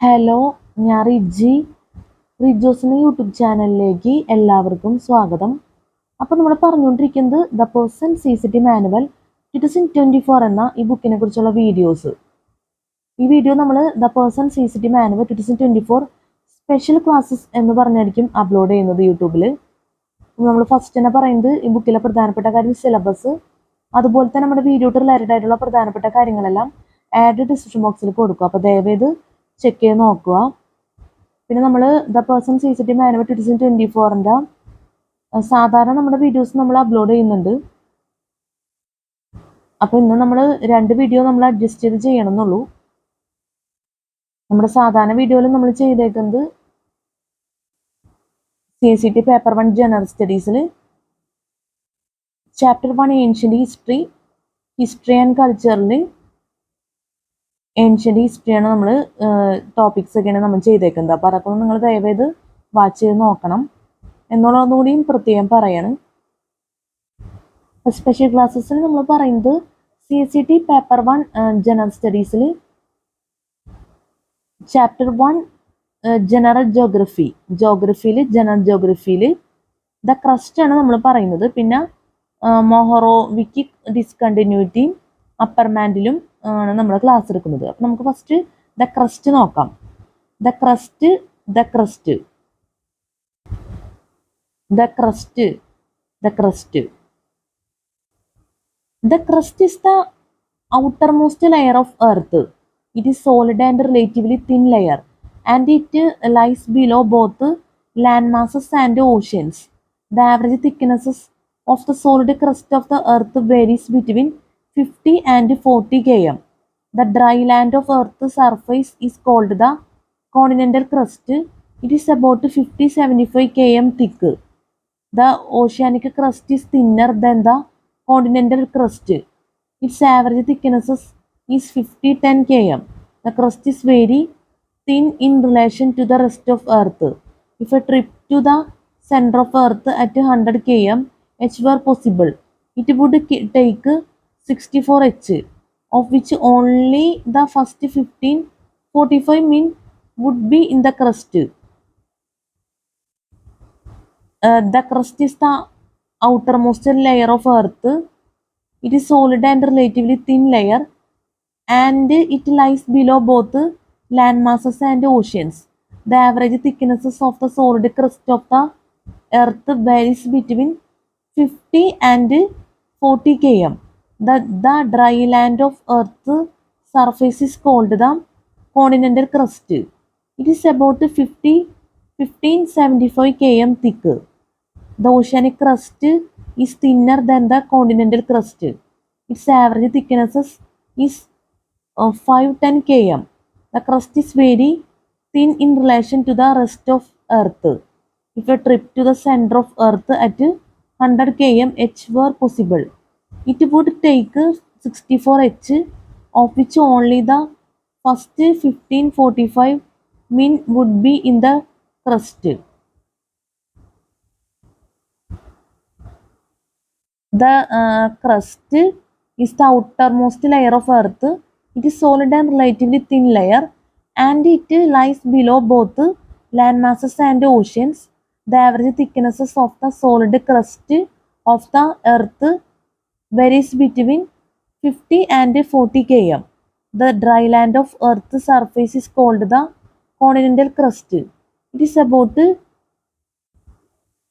Hello, ഞാൻ Riji. റിജോസിൻ്റെ YouTube ചാനലിലേക്ക് എല്ലാവർക്കും സ്വാഗതം. അപ്പോൾ നമ്മൾ പറഞ്ഞുകൊണ്ടിരിക്കുന്നത് ദ പേഴ്സൺ CCT മാനുവൽ 2024 എന്ന ഈ ബുക്കിനെ കുറിച്ചുള്ള വീഡിയോസ്. ഈ വീഡിയോ നമ്മൾ the person CCT manual 2024 special classes എന്ന് പറഞ്ഞായിരിക്കും അപ്ലോഡ് ചെയ്യുന്നത് യൂട്യൂബിൽ. നമ്മൾ ഫസ്റ്റ് തന്നെ പറയുന്നത് ഈ ബുക്കിലെ പ്രധാനപ്പെട്ട കാര്യം സിലബസ്, അതുപോലെ തന്നെ നമ്മുടെ വീഡിയോട്ട് റിലേറ്റഡ് ആയിട്ടുള്ള പ്രധാനപ്പെട്ട കാര്യങ്ങളെല്ലാം ആഡ് ഡിസ്ക്രിപ്ഷൻ ബോക്സിൽ കൊടുക്കുക. അപ്പോൾ ദയവേത് ചെക്ക് ചെയ്ത് നോക്കുക. പിന്നെ നമ്മൾ ദ പേഴ്സൺ CCT മാനുവൽ 2024 സാധാരണ നമ്മുടെ വീഡിയോസ് നമ്മൾ അപ്ലോഡ് ചെയ്യുന്നുണ്ട്. അപ്പോൾ ഇന്ന് നമ്മൾ 2 വീഡിയോ നമ്മൾ അഡ്ജസ്റ്റ് ചെയ്ത് ചെയ്യണമെന്നുള്ളൂ. നമ്മുടെ സാധാരണ വീഡിയോയിൽ നമ്മൾ ചെയ്തേക്കുന്നത് CCT പേപ്പർ 1 ജനറൽ സ്റ്റഡീസിൽ ചാപ്റ്റർ 1 ഏൻഷ്യൻ്റ് ഹിസ്റ്ററി ആൻഡ് കൾച്ചറിൽ ഏൻഷ്യൻ്റ് ഹിസ്റ്ററിയാണ് നമ്മൾ ടോപ്പിക്സ് ഒക്കെയാണ് നമ്മൾ ചെയ്തേക്കുന്നത്. അപ്പോൾ അതൊക്കെ നിങ്ങൾ ദയവേത് വാച്ച് ചെയ്ത് നോക്കണം എന്നുള്ളതുകൂടിയും പ്രത്യേകം പറയണം. സ്പെഷ്യൽ ക്ലാസ്സസിൽ നമ്മൾ പറയുന്നത് CCT പേപ്പർ 1 ജനറൽ സ്റ്റഡീസിൽ ചാപ്റ്റർ 1 ജനറൽ ജോഗ്രഫിയിൽ ജനറൽ ജോഗ്രഫിയിൽ ദ ക്രസ്റ്റ് ആണ് നമ്മൾ പറയുന്നത്. പിന്നെ മൊഹറോവിക്കിക് ഡിസ്കണ്ടിന്യൂറ്റിയും അപ്പർമാൻഡിലും ആണ് നമ്മൾ ക്ലാസ് എടുക്കുന്നത്. അപ്പം നമുക്ക് ഫസ്റ്റ് ദ ക്രസ്റ്റ് നോക്കാം. The crest is the outermost layer of earth. It is solid and relatively thin layer, and it lies below both land masses and oceans. The average thicknesses of the solid crust of the earth varies between 50 and 40 km. The dry land of earth's surface is called the continental crust. It is about 50-75 km thick. The oceanic crust is thinner than the continental crust. Its average thickness is 50-10 km. The crust is very thin in relation to the rest of Earth. If a trip to the center of Earth at 100 km h were possible, it would take 64 h, of which only the first 15-45 min would be in the crust. The crust is the outermost layer of Earth. It is solid and relatively thin layer, and it lies below both land masses and oceans. The average thicknesses of the solid crust of the Earth varies between 50 and 40 km. The dry land of Earth's surface is called the continental crust. It is about 15-75 km thick. The oceanic crust is thinner than the continental crust. Its average thickness is 5-10 km. The crust is very thin in relation to the rest of Earth. If a trip to the center of Earth at 100 km h were possible, it would take 64 h, of which only the first 15-45 min would be in the crust. The crust is the outermost layer of Earth. It is solid and relatively thin layer, and it lies below both land masses and oceans. The average thicknesses of the solid crust of the Earth varies between 50 and 40 km. The dry land of Earth's surface is called the continental crust. It is about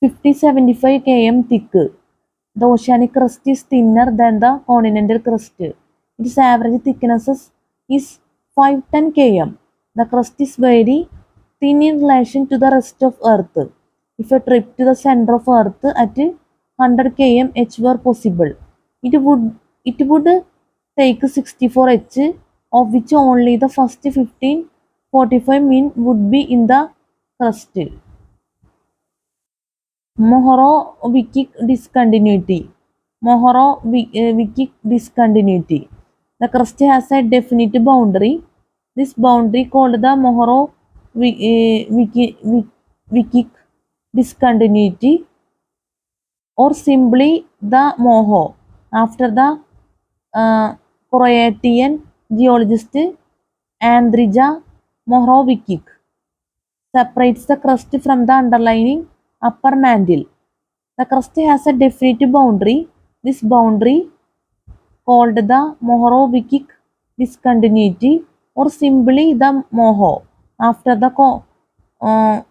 50-75 km thick. The oceanic crust is thinner than the continental crust. Its average thickness is 5-10 km. The crust is very thin in relation to the rest of Earth. If a trip to the center of Earth at 100 km h were possible, it would take 64 h, of which only the first 15-45 min would be in the crust. Mohorovicic discontinuity. The crust has a definite boundary. This boundary, called the Mohorovicic discontinuity, or simply the Moho, after the Croatian geologist Andrija Mohorovicic separates the crust from the underlying upper mantle. The crust has a definite boundary. This boundary, called the Mohorovicic discontinuity or simply the Moho, after the uh,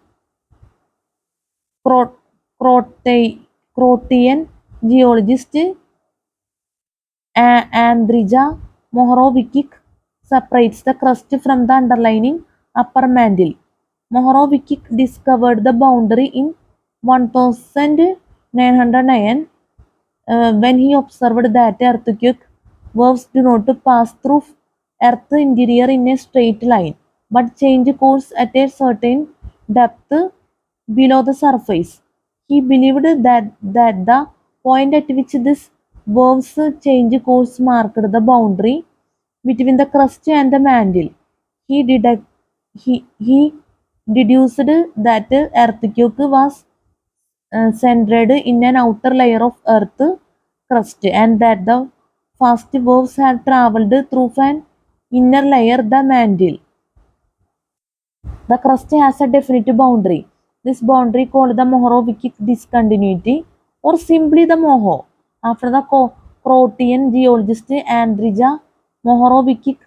Croatian geologist Andrija Mohorovicic, separates the crust from the underlying upper mantle. Mohorovicic discovered the boundary in 1909 when he observed that earthquake waves do not pass through Earth's interior in a straight line, but change course at a certain depth below the surface. He believed that the point at which these waves change course marked the boundary between the crust and the mantle. He, deduct, he deduced that earthquake was centered in an outer layer of earth crust and that the fast waves had traveled through an inner layer, the mantle. The crust has a definite boundary. This boundary, called the Mohorovicic discontinuity or simply the Moho, after the Croatian geologist Andrija Mohorovicic,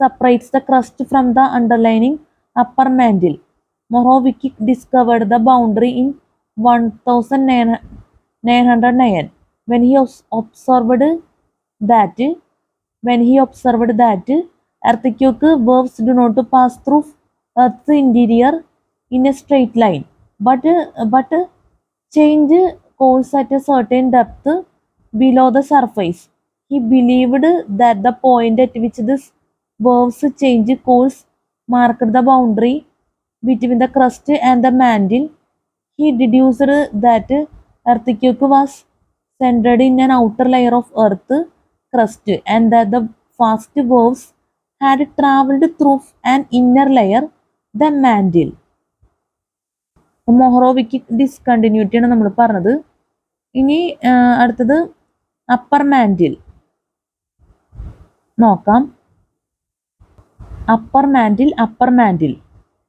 separates the crust from the underlying upper mantle. Mohorovicic discovered the boundary in 1909 when he observed that earthquake waves do not pass through Earth's interior in a straight line, but change course at a certain depth below the surface. He believed that the point at which these waves change course marked the boundary between the crust and the mantle. He deduced that earthquake was centered in an outer layer of earth crust and that the fast waves had traveled through an inner layer, the mantle. മൊഹറോവിക്കിക് ഡിസ്കണ്ടിന്യൂറ്റിയാണ് നമ്മൾ പറഞ്ഞത്. ഇനി അടുത്തത് upper mantle നോക്കാം. Upper mantle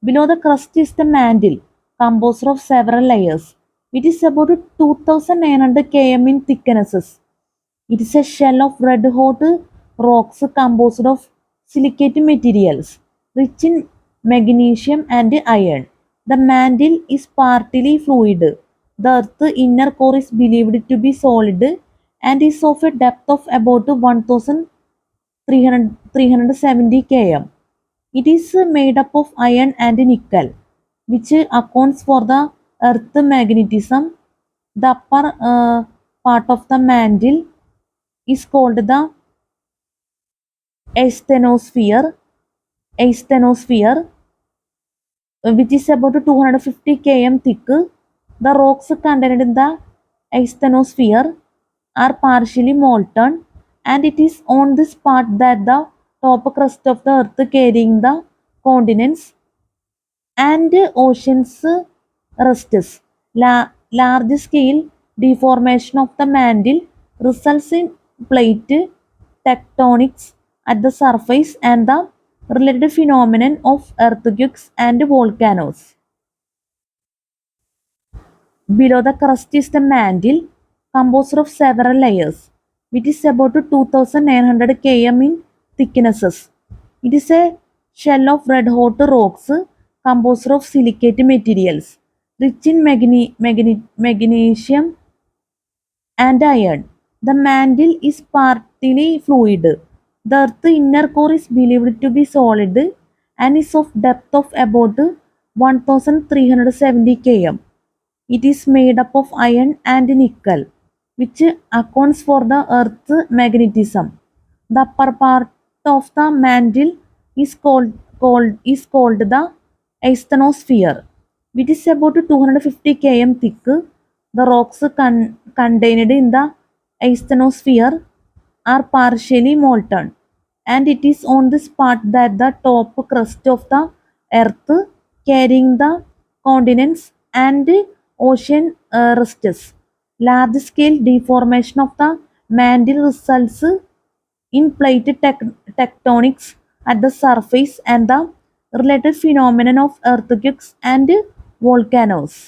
below the crust is the mantle, composed of several layers. It is about 2900 km in thicknesses. It is a shell of red hot rocks composed of silicate materials rich in magnesium and iron. The mantle is partly fluid. The Earth's inner core is believed to be solid and is of a depth of about 1370 km. It is made up of iron and nickel, which accounts for the Earth's magnetism. The upper part of the mantle is called the asthenosphere, which is about 250 km thick. The rocks contained in the asthenosphere are partially molten, and it is on this part that the top crust of the earth carrying the continents and oceans rests. Large scale deformation of the mantle results in plate tectonics at the surface and the related phenomenon of earthquakes and volcanoes. Below the crust is the mantle, composed of several layers. It is about 2900 km in thicknesses. It is a shell of red hot rocks composed of silicate materials rich in magnesium and iron. The mantle is partly fluid. The Earth's inner core is believed to be solid and is of depth of about 1370 km. It is made up of iron and nickel, which accounts for the Earth's magnetism. The upper part of the mantle is called the asthenosphere, which is about 250 km thick. The rocks contained in the asthenosphere are partially molten, and it is on this part that the top crust of the earth carrying the continents and ocean rests. Large scale deformation of the mantle results in plate tectonics at the surface and the related phenomenon of earthquakes and volcanoes.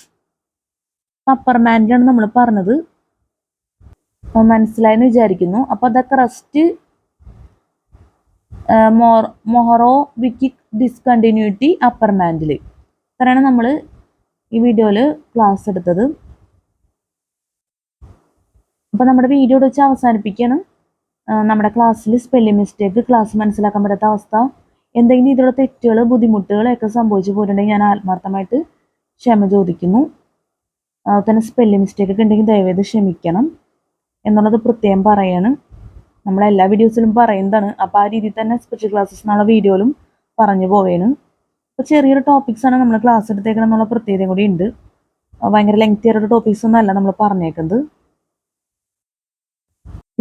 Upper മാൻഡിലാണ് നമ്മൾ പറഞ്ഞത്. മനസ്സിലായെന്ന് വിചാരിക്കുന്നു. അപ്പോൾ the crust Mohorovicic discontinuity upper mantle. ഇത്രയാണ് നമ്മൾ ഈ വീഡിയോയിൽ ക്ലാസ് എടുത്തത്. അപ്പോൾ നമ്മുടെ വീഡിയോ വെച്ച് അവസാനിപ്പിക്കുകയാണ്. നമ്മുടെ ക്ലാസ്സിൽ സ്പെല്ലിംഗ് മിസ്റ്റേക്ക്, ക്ലാസ് മനസ്സിലാക്കാൻ പറ്റാത്ത അവസ്ഥ, എന്തെങ്കിലും ഇതിലുള്ള തെറ്റുകൾ, ബുദ്ധിമുട്ടുകളൊക്കെ സംഭവിച്ചു പോയിട്ടുണ്ടെങ്കിൽ ഞാൻ ആത്മാർത്ഥമായിട്ട് ക്ഷമ ചോദിക്കുന്നു. തന്നെ സ്പെല്ലിംഗ് മിസ്റ്റേക്ക് ഒക്കെ ഉണ്ടെങ്കിൽ ദയവേത് ക്ഷമിക്കണം എന്നുള്ളത് പ്രത്യേകം പറയാണ്. നമ്മളെല്ലാ വീഡിയോസിലും പറയുന്നതാണ്. അപ്പോൾ ആ രീതിയിൽ തന്നെ സ്പെഷ്യൽ ക്ലാസ്സസ് എന്നുള്ള വീഡിയോയിലും പറഞ്ഞു പോവേണ്. അപ്പോൾ ചെറിയൊരു ടോപ്പിക്സാണ് നമ്മൾ ക്ലാസ് എടുത്തേക്കണം എന്നുള്ള പ്രത്യേകത കൂടി ഉണ്ട്. ഭയങ്കര ലെങ്തി ആയിട്ടുള്ള ടോപ്പിക്സ് ഒന്നും അല്ല നമ്മൾ പറഞ്ഞേക്കുന്നത്.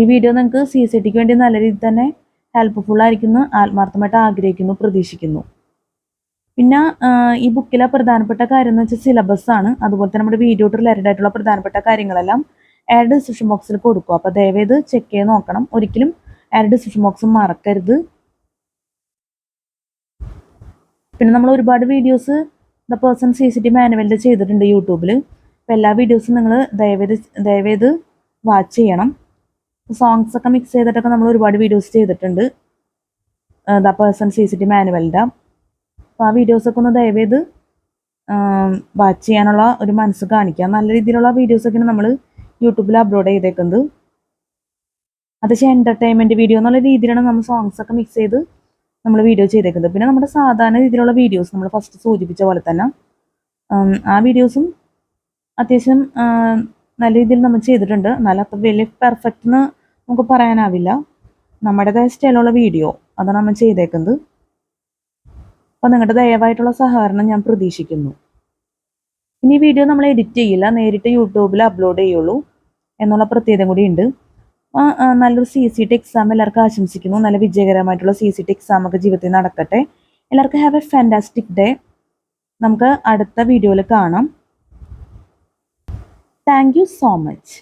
ഈ വീഡിയോ നിങ്ങൾക്ക് CSET-ക്ക് വേണ്ടി നല്ല രീതിയിൽ തന്നെ ഹെൽപ്ഫുൾ ആയിരിക്കുന്നു ആത്മാർത്ഥമായിട്ട് ആഗ്രഹിക്കുന്നു, പ്രതീക്ഷിക്കുന്നു. പിന്നെ ഈ ബുക്കിലെ പ്രധാനപ്പെട്ട കാര്യം എന്ന് വെച്ചാൽ സിലബസ് ആണ്. അതുപോലെ തന്നെ നമ്മുടെ വീഡിയോ റിലേറ്റഡ് ആയിട്ടുള്ള പ്രധാനപ്പെട്ട കാര്യങ്ങളെല്ലാം ആഡ് ഡിസ്ക്രിപ്ഷൻ ബോക്സിൽ കൊടുക്കും. അപ്പോൾ ദയവേത് ചെക്ക് ചെയ്ത് നോക്കണം. ഒരിക്കലും ആഡ് ഡിസ്ക്രിപ്ഷൻ ബോക്സ് മറക്കരുത്. പിന്നെ നമ്മൾ ഒരുപാട് വീഡിയോസ് ദ പേഴ്സൺ CSET മാനുവലിൽ ചെയ്തിട്ടുണ്ട് യൂട്യൂബിൽ. അപ്പോൾ എല്ലാ വീഡിയോസും നിങ്ങൾ ദയവേത് വാച്ച് ചെയ്യണം. സോങ്സ് ഒക്കെ മിക്സ് ചെയ്തിട്ടൊക്കെ നമ്മൾ ഒരുപാട് വീഡിയോസ് ചെയ്തിട്ടുണ്ട് ദ പേഴ്സൺ CSET മാനുവലിൻ്റെ. അപ്പോൾ ആ വീഡിയോസൊക്കെ ഒന്ന് ദയവേത് വാച്ച് ചെയ്യാനുള്ള ഒരു മനസ്സ് കാണിക്കുക. നല്ല രീതിയിലുള്ള വീഡിയോസൊക്കെയാണ് നമ്മൾ യൂട്യൂബിൽ അപ്ലോഡ് ചെയ്തേക്കുന്നത്. അത്യാവശ്യം എൻ്റർടൈൻമെൻറ്റ് വീഡിയോ എന്നുള്ള രീതിയിലാണ് നമ്മൾ സോങ്സ് ഒക്കെ മിക്സ് ചെയ്ത് നമ്മൾ വീഡിയോ ചെയ്തേക്കുന്നത്. പിന്നെ നമ്മുടെ സാധാരണ രീതിയിലുള്ള വീഡിയോസ് നമ്മൾ ഫസ്റ്റ് സൂചിപ്പിച്ച പോലെ തന്നെ ആ വീഡിയോസും അത്യാവശ്യം നല്ല രീതിയിൽ നമ്മൾ ചെയ്തിട്ടുണ്ട്. എന്നാലും അത്ര വലിയ പെർഫെക്റ്റ് എന്ന് നമുക്ക് പറയാനാവില്ല. നമ്മുടേതായ സ്റ്റൈലുള്ള വീഡിയോ അതാണ് നമ്മൾ ചെയ്തേക്കുന്നത്. അപ്പോൾ നിങ്ങളുടെ ദയവായിട്ടുള്ള സഹകരണം ഞാൻ പ്രതീക്ഷിക്കുന്നു. ഇനി ഈ വീഡിയോ നമ്മൾ എഡിറ്റ് ചെയ്യില്ല, നേരിട്ട് യൂട്യൂബിൽ അപ്ലോഡ് ചെയ്യുള്ളൂ എന്നുള്ള പ്രത്യേകത കൂടി ഉണ്ട്. നല്ലൊരു CSET എക്സാം എല്ലാവർക്കും ആശംസിക്കുന്നു. നല്ല വിജയകരമായിട്ടുള്ള CSET എക്സാം ഒക്കെ ജീവിതത്തിൽ നടക്കട്ടെ. എല്ലാവർക്കും ഹാവ് എ ഫാന്റാസ്റ്റിക് ഡേ. നമുക്ക് അടുത്ത വീഡിയോയിൽ കാണാം. Thank you so much.